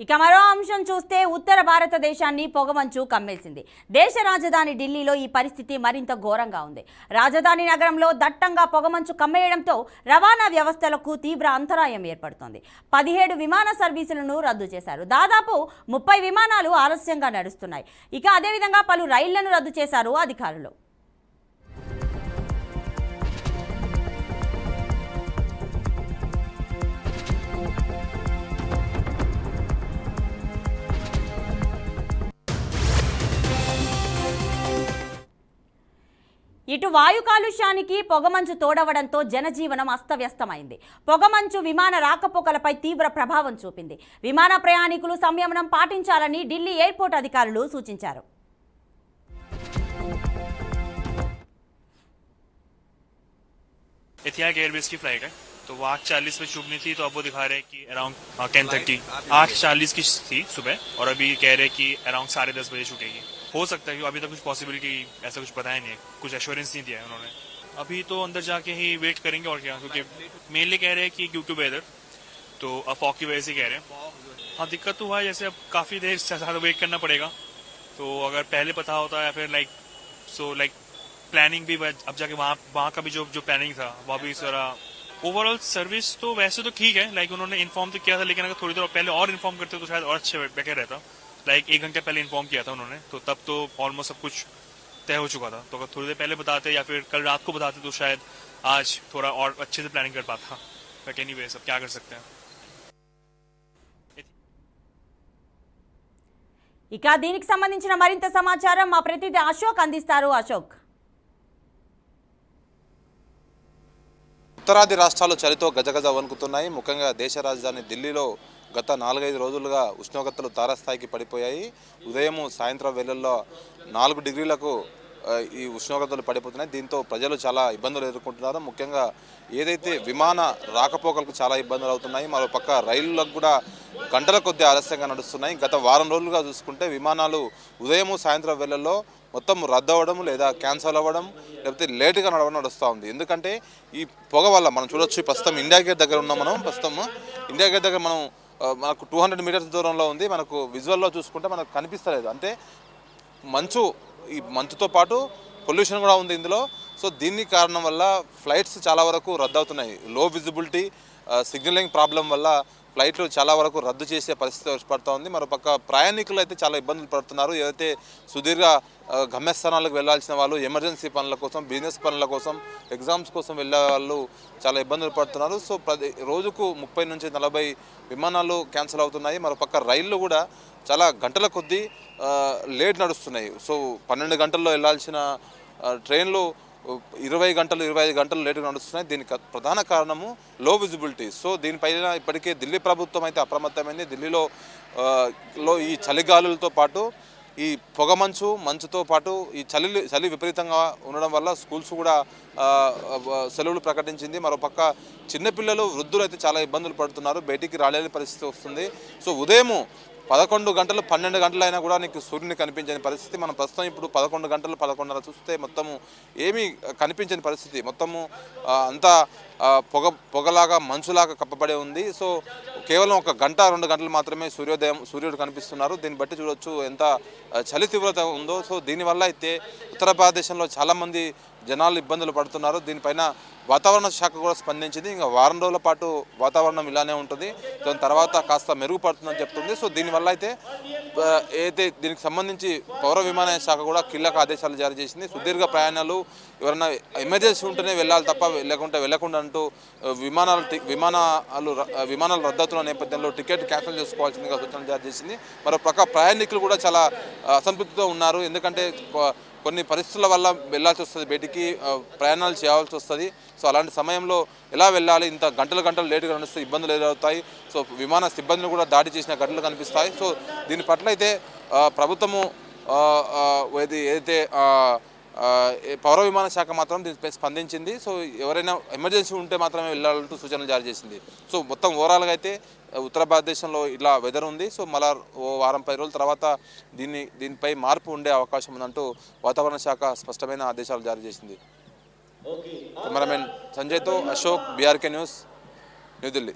ఇక మరో అంశం చూస్తే ఉత్తర భారతదేశాన్ని పొగమంచు కమ్మేసింది. దేశ రాజధాని ఢిల్లీలో ఈ పరిస్థితి మరింత ఘోరంగా ఉంది. రాజధాని నగరంలో దట్టంగా పొగమంచు కమ్మేయడంతో రవాణా వ్యవస్థలకు తీవ్ర అంతరాయం ఏర్పడుతోంది. 17 విమాన సర్వీసులను రద్దు చేశారు. దాదాపు 30 విమానాలు ఆలస్యంగా నడుస్తున్నాయి. ఇక అదేవిధంగా పలు రైళ్లను రద్దు చేశారు అధికారులు. ఇటు వాయు కాలుష్యానికి పొగమంచు తోడవడంతో జనజీవనం అస్తవ్యస్తమైంది. పొగమంచు విమాన రాకపోకలపై తీవ్ర ప్రభావం చూపింది. విమాన ప్రయాణికులు సంయమనం పాటించాలని ఢిల్లీ ఎయిర్పోర్ట్ అధికారులు సూచించారు. एथियाक एयरवेज की फ्लाइट है, तो वो 8:40 पे छूटनी थी, तो अब वो दिखा रहे हैं कि अराउंड 10:30 8:40 की थी सुबह, और अभी कह रहे हैं कि अराउंड 10:30 बजे छूटेगी. हो सकता है कि अभी तक कुछ पॉसिबिलिटी ऐसा कुछ बताया नहीं है, कुछ एश्योरेंस नहीं दिया है उन्होंने. अभी तो अंदर जाके ही वेट करेंगे और क्या, क्योंकि मेनली कह रहे हैं कि ड्यू टू वेदर, तो फॉग की वजह से कह रहे हैं. हाँ, दिक्कत तो हुआ है, जैसे अब काफ़ी देर से ज़्यादा वेट करना पड़ेगा. तो अगर पहले पता होता या फिर लाइक प्लानिंग भी अब जाके वहाँ का भी जो प्लानिंग था वह भी सारा ओवरऑल सर्विस तो वैसे तो ठीक है, लाइक उन्होंने इन्फॉर्म तो किया था, लेकिन अगर थोड़ी देर पहले और इन्फॉर्म करते तो शायद और अच्छे बेटर रहता. लाइक 1 घंटे पहले इन्फॉर्म किया था उन्होंने, तो तब तो ऑलमोस्ट सब कुछ तय हो चुका था. तो अगर थोड़ी देर पहले बताते या फिर कल रात को बताते तो शायद आज थोड़ा और अच्छे से प्लानिंग कर पाता. बट एनीवे सब क्या कर सकते हैं. ఇక దీనికి సంబంధించిన మరింత సమాచారం మా ప్రతినిధి అశోక్ అందిస్తారు. అశోక్, ఉత్తరాది రాష్ట్రాలు చలితో గజగజ వణుకుతున్నాయి. ముఖ్యంగా దేశ రాజధాని ఢిల్లీలో గత 4-5 రోజులుగా ఉష్ణోగ్రతలు తారస్థాయికి పడిపోయాయి. ఉదయం సాయంత్రం వేళల్లో 4 డిగ్రీలకు ఈ ఉష్ణోగ్రతలు పడిపోతున్నాయి. దీంతో ప్రజలు చాలా ఇబ్బందులు ఎదుర్కొంటున్నారు. ముఖ్యంగా ఏదైతే విమాన రాకపోకలకు చాలా ఇబ్బందులు అవుతున్నాయి, మరోపక్క రైళ్లకు కూడా గంటల కొద్దీ ఆలస్యంగా నడుస్తున్నాయి. గత వారం రోజులుగా చూసుకుంటే విమానాలు ఉదయం సాయంత్రం వేళల్లో మొత్తం రద్దు అవ్వడం లేదా క్యాన్సల్ అవ్వడం లేకపోతే లేటుగా నడుస్తూ ఉంది. ఎందుకంటే ఈ పొగ వల్ల మనం చూడొచ్చు, ప్రస్తుతం ఇండియా గేట్ దగ్గర ఉన్నాం. ప్రస్తుతం ఇండియా గేట్ దగ్గర మనకు 200 మీటర్స్ దూరంలో ఉంది. మనకు విజువల్లో చూసుకుంటే మనకు కనిపిస్తలేదు. అంటే ఈ మంచుతో పాటు పొల్యూషన్ కూడా ఉంది ఇందులో. సో దీని కారణం వల్ల ఫ్లైట్స్ చాలా వరకు రద్దు అవుతున్నాయి. లో విజిబిలిటీ, సిగ్నలింగ్ ప్రాబ్లం వల్ల ఫ్లైట్లు చాలా వరకు రద్దు చేసే పరిస్థితి ఏర్పడుతూ ఉంది. మరోపక్క ప్రయాణికులు అయితే చాలా ఇబ్బందులు పడుతున్నారు. ఏదైతే సుదీర్ఘ గమ్యస్థానాలకు వెళ్లాల్సిన వాళ్ళు, ఎమర్జెన్సీ పనుల కోసం, బిజినెస్ పనుల కోసం, ఎగ్జామ్స్ కోసం వెళ్ళే వాళ్ళు చాలా ఇబ్బందులు పడుతున్నారు. సో రోజుకు 30 నుంచి 40 విమానాలు క్యాన్సిల్ అవుతున్నాయి. మరోపక్క రైళ్లు కూడా చాలా గంటల కొద్దీ లేట్ నడుస్తున్నాయి. సో 12 గంటల్లో వెళ్లాల్సిన ట్రైన్లు 20 గంటలు 25 గంటలు లేటుగా నడుస్తున్నాయి. దీనికి ప్రధాన కారణము లో విజిబిలిటీ. సో దీనిపైన ఇప్పటికే ఢిల్లీ ప్రభుత్వం అయితే అప్రమత్తమైంది. ఢిల్లీలో ఈ చలిగాలులతో పాటు ఈ మంచుతో పాటు ఈ చలి విపరీతంగా ఉండడం వల్ల స్కూల్స్ కూడా సెలవులు ప్రకటించింది. మరోపక్క చిన్నపిల్లలు, వృద్ధులు అయితే చాలా ఇబ్బందులు పడుతున్నారు. బయటికి రాలేని పరిస్థితి వస్తుంది. సో ఉదయం 11 గంటలు 12 గంటలు అయినా కూడా నీకు సూర్యుని కనిపించని పరిస్థితి. మనం ప్రస్తుతం ఇప్పుడు 11 గంటలు 11:30 చూస్తే మొత్తము ఏమీ కనిపించని పరిస్థితి. మొత్తము అంతా పొగలాగా మంచులాగా కప్పబడి ఉంది. సో కేవలం 1 గంట 2 గంటలు మాత్రమే సూర్యుడు కనిపిస్తున్నారు. దీన్ని బట్టి చూడొచ్చు ఎంత చలి తీవ్రత ఉందో. సో దీనివల్ల అయితే ఉత్తర భారతదేశంలో చాలామంది జనాలు ఇబ్బందులు పడుతున్నారు. దీనిపైన వాతావరణ శాఖ కూడా స్పందించింది. ఇంకా వారం రోజుల పాటు వాతావరణం ఇలానే ఉంటుంది, దాని తర్వాత కాస్త మెరుగుపడుతుందని చెప్తుంది. సో దీనివల్ల అయితే దీనికి సంబంధించి పౌర విమానయాన శాఖ కూడా కీలక ఆదేశాలు జారీ చేసింది. సుదీర్ఘ ప్రయాణాలు ఎవరైనా ఎమర్జెన్సీ ఉంటేనే వెళ్ళాలి తప్ప వెళ్ళకుండా అంటూ విమానాలు రద్దవుతున్న నేపథ్యంలో టికెట్ క్యాన్సిల్ చేసుకోవాల్సిందిగా సూచనలు జారీ చేసింది. మరోపక్క ప్రయాణికులు కూడా చాలా అసంతృప్తితో ఉన్నారు. ఎందుకంటే కొన్ని పరిస్థితుల వల్ల వెళ్ళాల్సి వస్తుంది, బయటికి ప్రయాణాలు చేయాల్సి వస్తుంది. సో అలాంటి సమయంలో ఎలా వెళ్ళాలి, ఇంత గంటలు లేటుగా నడుస్తే ఇబ్బందులు ఎదురవుతాయి. సో విమాన సిబ్బందిని కూడా దాడి చేసిన ఘటనలు కనిపిస్తాయి. సో దీని పట్ల అయితే ప్రభుత్వము ఏదైతే పౌర విమాన శాఖ మాత్రం దీనిపై స్పందించింది. సో ఎవరైనా ఎమర్జెన్సీ ఉంటే మాత్రమే వెళ్ళాలంటూ సూచనలు జారీ చేసింది. సో మొత్తం ఓవరాల్గా అయితే ఉత్తర భారతదేశంలో ఇలా వెదర్ ఉంది. సో మళ్ళా ఓ వారం 10 రోజుల తర్వాత దీనిపై మార్పు ఉండే అవకాశం ఉందంటూ వాతావరణ శాఖ స్పష్టమైన ఆదేశాలు జారీ చేసింది. కెమెరామెన్ సంజయ్తో అశోక్, బీఆర్కే న్యూస్, న్యూఢిల్లీ.